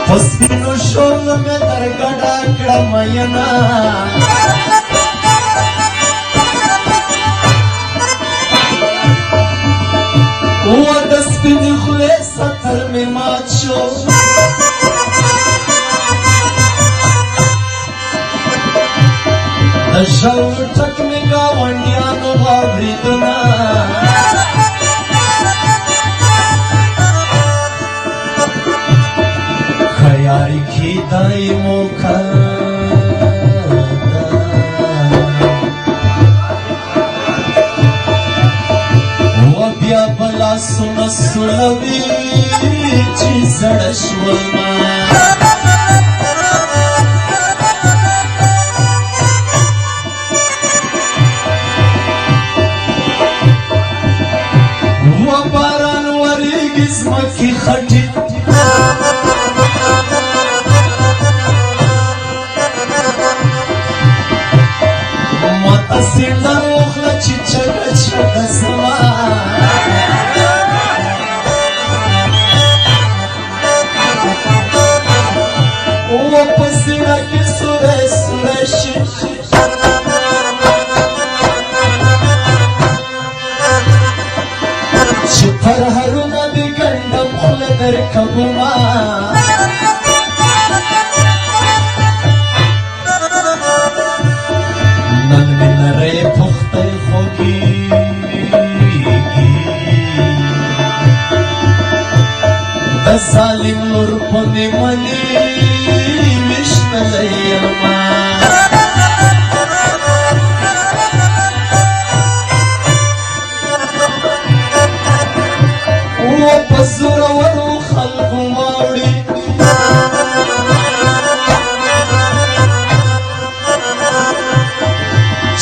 پسپینو شول میں در گڑا کڑا مینا و دسپین خلے ستر میں مات شو دشاو ٹک میں گاونڈیانو غابری دنا خیاری کی دائی موکھا و بیا بلا سن سلوی چی زڑشوما و باران وریگی زمکی خٹی سندر اوخلا چی چگا چگا سما او پسینا کی سورے سورے شی چی پر هرونا دی گندم خلا در کبوما ظالم نور پنے منی وشتلی اما او پزور ورو خلق ماوڑی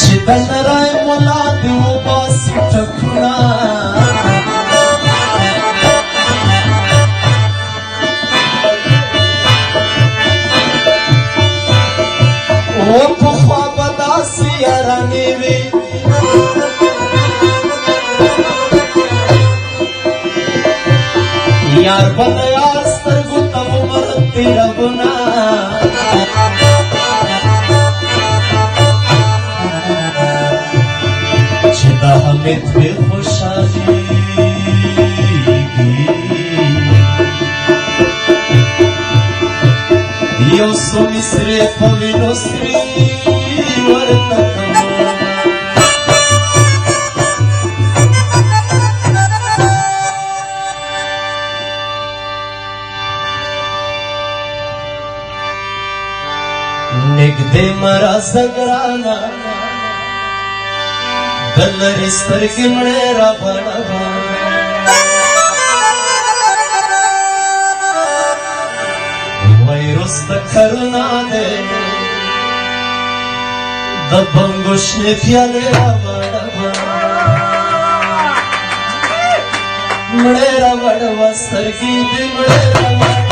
چی دن رائے مولا دیو باسی ٹکنا او پخوا بدا سیارانی وی یار بدا یار سترگو تب مرتی ربنا چدا حمید بے خوشالی یو سو مصری پوینو سری ورطا نگدے مرا زگرانا دل رستر کی مڑے را بڑا ویروس دا کرونا دے دا بنگوش نے پیالے را بڑا مڑے را بڑا سرگی دی مڑے را بڑا